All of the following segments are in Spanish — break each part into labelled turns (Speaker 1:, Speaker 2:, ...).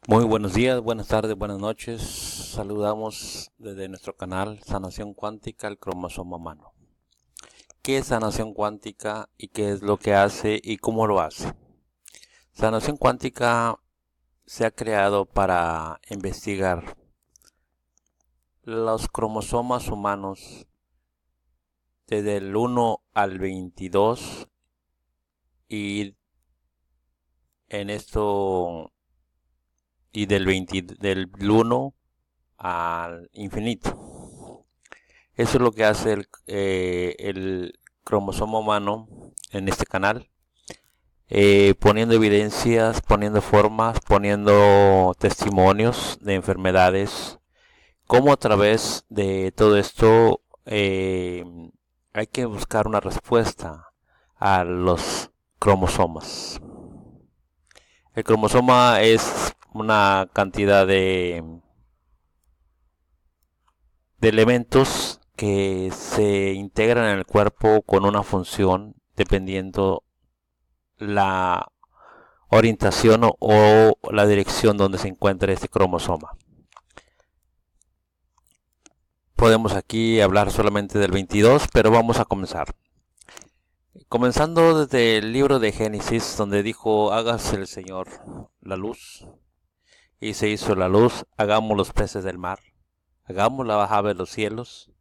Speaker 1: Muy buenos días, buenas tardes, buenas noches. Saludamos desde nuestro canal Sanación Cuántica, el cromosoma humano. ¿Qué es sanación cuántica y qué es lo que hace y cómo lo hace? Sanación cuántica se ha creado para investigar los cromosomas humanos desde el 1 al 22 y en esto y del 1 al infinito. Eso es lo que hace el cromosoma humano en este canal, poniendo evidencias, poniendo formas, poniendo testimonios de enfermedades, cómo a través de todo esto hay que buscar una respuesta a los cromosomas. El cromosoma es una cantidad de elementos que se integran en el cuerpo con una función dependiendo la orientación o la dirección donde se encuentra este cromosoma. Podemos aquí hablar solamente del 22, pero vamos a comenzar. Comenzando desde el libro de Génesis, donde dijo: hágase el Señor la luz, y se hizo la luz. Hagamos los peces del mar, hagamos la ave de los cielos.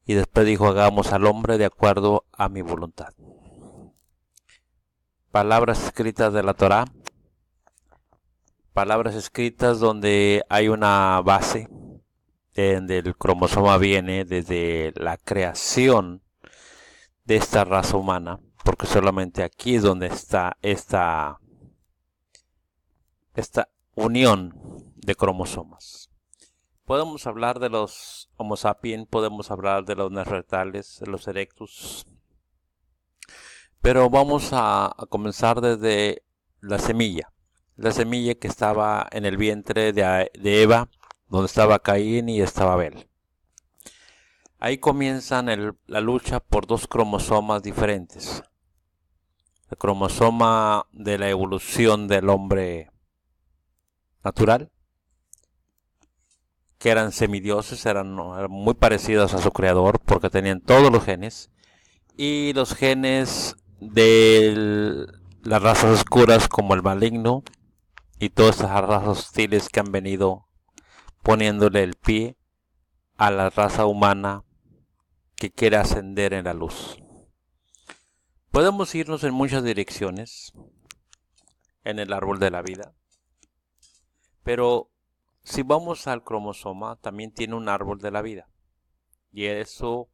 Speaker 1: Y después dijo: hagamos al hombre de acuerdo a mi voluntad. Palabras escritas de la Torá, palabras escritas donde hay una base, donde el cromosoma viene desde la creación de esta raza humana, porque solamente aquí es donde está esta unión de cromosomas. Podemos hablar de los Homo sapiens, podemos hablar de los neandertales, de los erectus, pero vamos a comenzar desde la semilla que estaba en el vientre de Eva, donde estaba Caín y estaba Abel. Ahí comienzan la lucha por dos cromosomas diferentes. El cromosoma de la evolución del hombre natural, que eran semidioses, eran muy parecidos a su creador porque tenían todos los genes, y los genes de las razas oscuras como el maligno y todas esas razas hostiles que han venido poniéndole el pie a la raza humana que quiere ascender en la luz. Podemos irnos en muchas direcciones en el árbol de la vida, pero si vamos al cromosoma, también tiene un árbol de la vida, y eso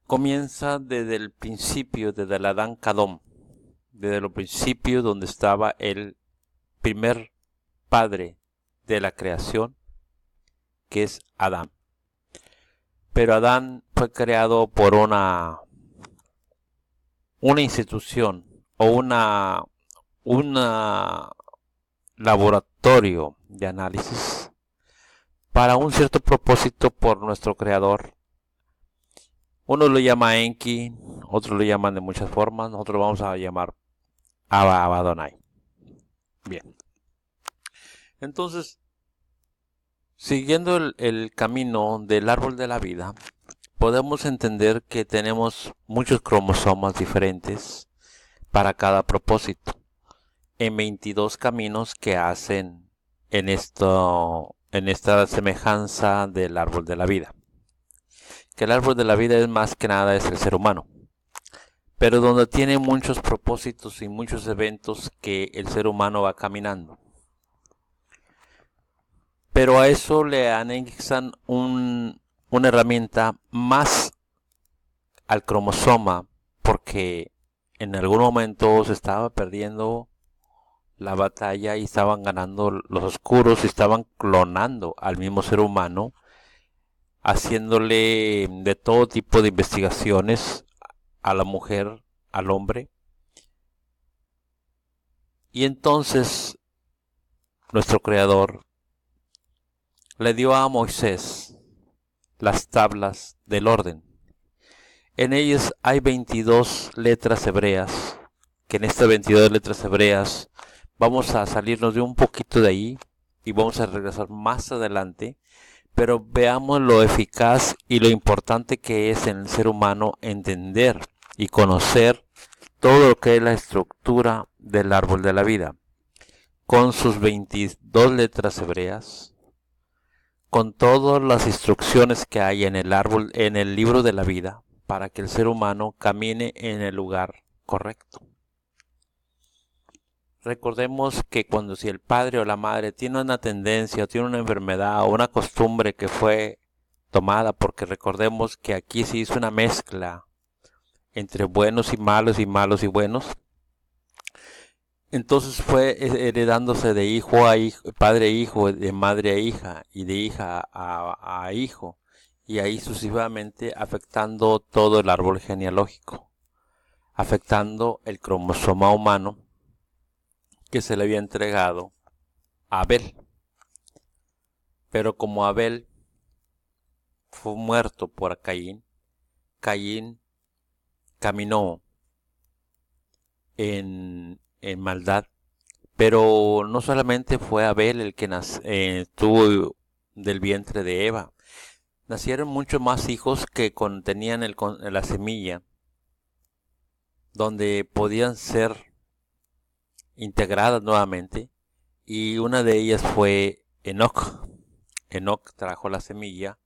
Speaker 1: comienza desde el principio, desde el Adán Kadón, desde los principios donde estaba el primer padre de la creación, que es Adán. Pero Adán fue creado por una institución o una laboratorio de análisis para un cierto propósito por nuestro creador. Uno lo llama Enki, otros lo llaman de muchas formas, nosotros lo vamos a llamar Adonai. Bien. Entonces, siguiendo el camino del árbol de la vida, podemos entender que tenemos muchos cromosomas diferentes para cada propósito, en 22 caminos que hacen en esta semejanza del árbol de la vida. Que el árbol de la vida es más que nada es el ser humano, pero donde tiene muchos propósitos y muchos eventos que el ser humano va caminando. Pero a eso le anexan una herramienta más al cromosoma, porque en algún momento se estaba perdiendo la batalla y estaban ganando los oscuros y estaban clonando al mismo ser humano, haciéndole de todo tipo de investigaciones a la mujer, al hombre. Y entonces nuestro creador le dio a Moisés las tablas del orden. En ellas hay 22 letras hebreas, que en estas 22 letras hebreas Vamos a salirnos de un poquito de ahí y vamos a regresar más adelante, pero veamos lo eficaz y lo importante que es en el ser humano entender y conocer todo lo que es la estructura del árbol de la vida, con sus 22 letras hebreas, con todas las instrucciones que hay en el árbol, en el libro de la vida, para que el ser humano camine en el lugar correcto. Recordemos que cuando si el padre o la madre tiene una tendencia, o tiene una enfermedad o una costumbre que fue tomada, porque recordemos que aquí se hizo una mezcla entre buenos y malos y buenos, entonces fue heredándose de hijo a hijo, padre a hijo, de madre a hija y de hija a hijo, y ahí sucesivamente afectando todo el árbol genealógico, afectando el cromosoma humano que se le había entregado a Abel. Pero como Abel fue muerto por Caín, Caín caminó en maldad. Pero no solamente fue Abel el que tuvo del vientre de Eva. Nacieron muchos más hijos que contenían la semilla, donde podían ser integradas nuevamente. Y una de ellas fue Enoc. Enoc trajo la semilla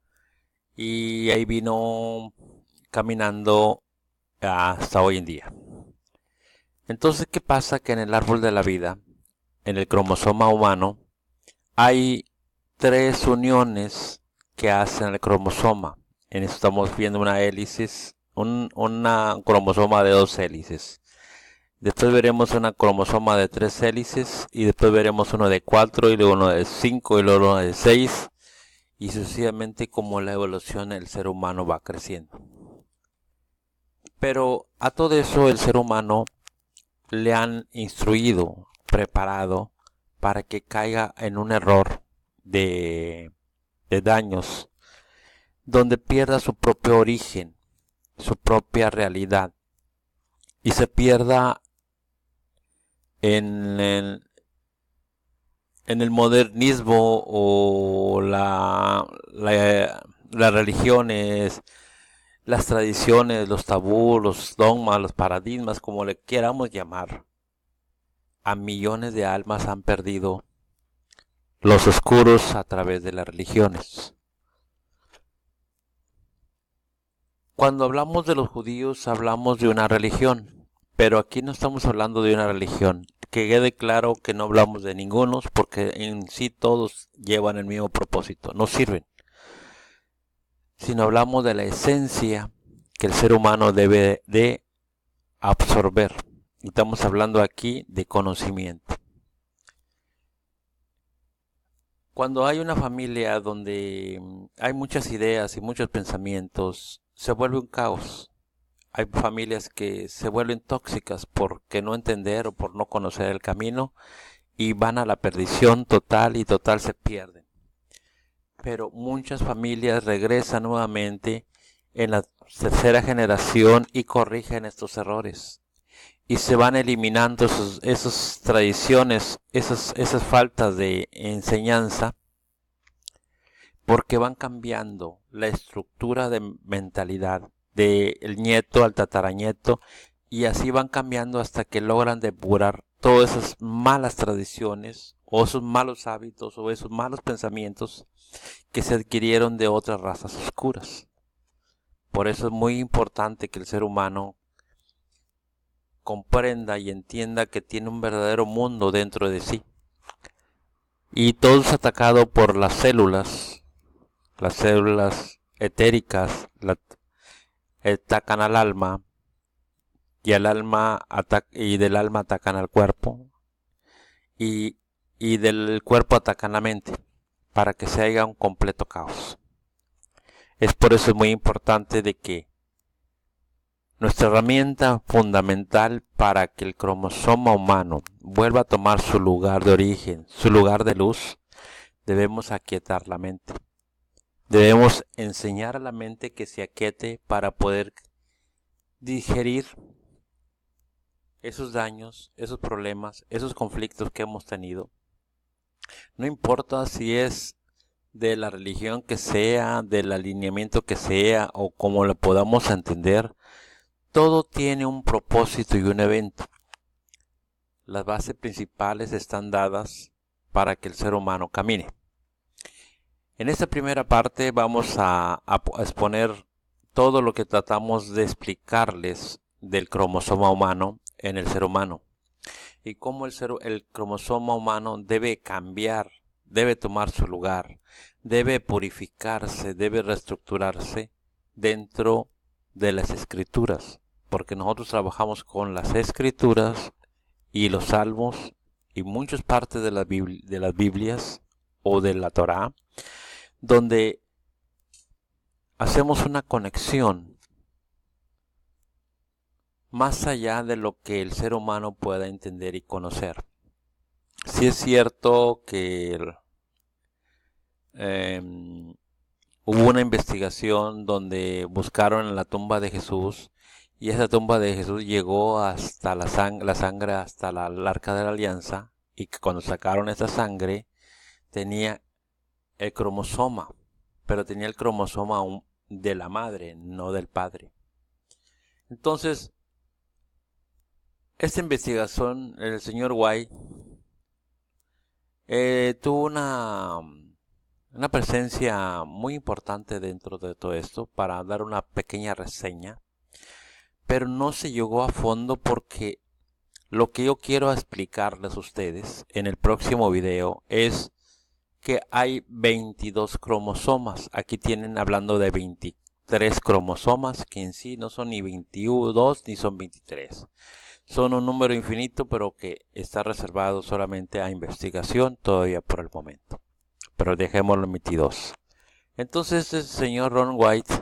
Speaker 1: y ahí vino caminando hasta hoy en día. Entonces, ¿qué pasa? Que en el árbol de la vida, en el cromosoma humano, hay 3 uniones que hacen el cromosoma. En esto estamos viendo una hélice, una cromosoma de 2 hélices. Después veremos una cromosoma de 3 hélices y después veremos uno de 4 y luego uno de 5 y luego uno de 6 y sucesivamente como la evolución del ser humano va creciendo. Pero a todo eso el ser humano le han instruido, preparado para que caiga en un error de daños, donde pierda su propio origen, su propia realidad, y se pierda en el modernismo o las religiones, las tradiciones, los tabús, los dogmas, los paradigmas, como le queramos llamar. A millones de almas han perdido los oscuros a través de las religiones. Cuando hablamos de los judíos hablamos de una religión, pero aquí no estamos hablando de una religión. Que quede claro que no hablamos de ningunos porque en sí todos llevan el mismo propósito, no sirven. Sino hablamos de la esencia que el ser humano debe de absorber. Y estamos hablando aquí de conocimiento. Cuando hay una familia donde hay muchas ideas y muchos pensamientos, se vuelve un caos. Hay familias que se vuelven tóxicas porque no entender o por no conocer el camino y van a la perdición total y total se pierden. Pero muchas familias regresan nuevamente en la tercera generación y corrigen estos errores. Y se van eliminando esas tradiciones, esas faltas de enseñanza, porque van cambiando la estructura de mentalidad del nieto al tataranieto y así van cambiando hasta que logran depurar todas esas malas tradiciones o esos malos hábitos o esos malos pensamientos que se adquirieron de otras razas oscuras. Por eso es muy importante que el ser humano comprenda y entienda que tiene un verdadero mundo dentro de sí. Y todo es atacado por las células etéricas, atacan al alma y del alma atacan al cuerpo y del cuerpo atacan la mente para que se haga un completo caos. Es por eso muy importante de que nuestra herramienta fundamental para que el cromosoma humano vuelva a tomar su lugar de origen, su lugar de luz, debemos aquietar la mente. Debemos enseñar a la mente que se aquiete para poder digerir esos daños, esos problemas, esos conflictos que hemos tenido. No importa si es de la religión que sea, del alineamiento que sea o como lo podamos entender, todo tiene un propósito y un evento. Las bases principales están dadas para que el ser humano camine. En esta primera parte vamos a exponer todo lo que tratamos de explicarles del cromosoma humano en el ser humano y cómo el cromosoma humano debe cambiar, debe tomar su lugar, debe purificarse, debe reestructurarse dentro de las escrituras, porque nosotros trabajamos con las escrituras y los salmos y muchas partes de las Biblias o de la Torá, donde hacemos una conexión más allá de lo que el ser humano pueda entender y conocer. Sí es cierto que hubo una investigación donde buscaron en la tumba de Jesús y esa tumba de Jesús llegó hasta la sangre hasta el arca de la alianza, y que cuando sacaron esa sangre tenía el cromosoma, pero tenía el cromosoma de la madre, no del padre. Entonces, esta investigación, el señor White tuvo una presencia muy importante dentro de todo esto para dar una pequeña reseña, pero no se llegó a fondo porque lo que yo quiero explicarles a ustedes en el próximo video es que hay 22 cromosomas. Aquí tienen hablando de 23 cromosomas, que en sí no son ni 22 ni son 23. Son un número infinito, pero que está reservado solamente a investigación todavía por el momento. Pero dejémoslo en 22. Entonces el señor Ronald White,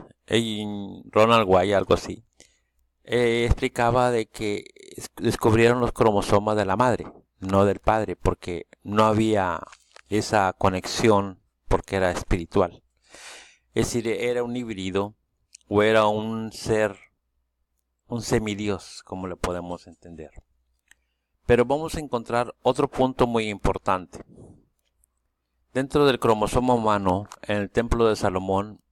Speaker 1: algo así, explicaba de que descubrieron los cromosomas de la madre, no del padre, porque no había esa conexión, porque era espiritual. Es decir, era un híbrido o era un ser, un semidios, como le podemos entender. Pero vamos a encontrar otro punto muy importante. Dentro del cromosoma humano, en el templo de Salomón,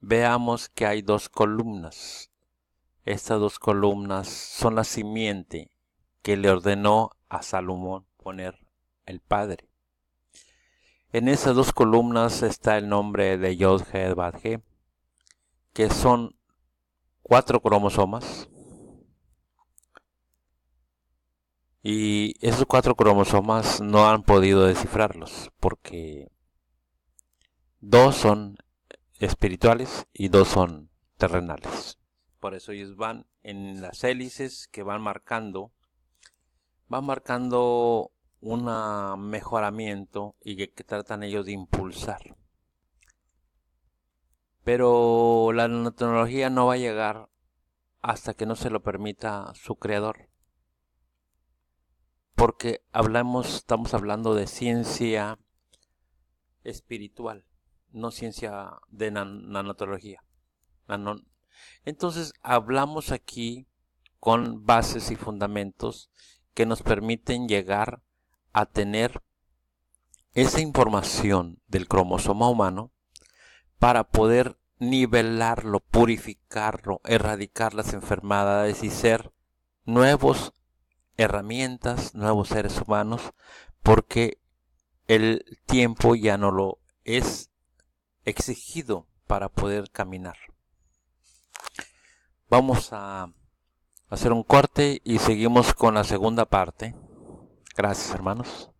Speaker 1: veamos que hay dos columnas. Estas dos columnas son la simiente que le ordenó a Salomón poner el padre. En esas dos columnas está el nombre de Yod-Heh-Vav-Heh, que son 4 cromosomas. Y esos 4 cromosomas no han podido descifrarlos porque 2 son espirituales y 2 son terrenales. Por eso ellos van en las hélices que van marcando un mejoramiento y que tratan ellos de impulsar. Pero la nanotecnología no va a llegar hasta que no se lo permita su creador. Porque estamos hablando de ciencia espiritual, no ciencia de nanotecnología. Entonces hablamos aquí con bases y fundamentos que nos permiten llegar a tener esa información del cromosoma humano para poder nivelarlo, purificarlo, erradicar las enfermedades y ser nuevos herramientas, nuevos seres humanos, porque el tiempo ya no lo es exigido para poder caminar. Vamos a hacer un corte y seguimos con la segunda parte. Gracias, hermanos.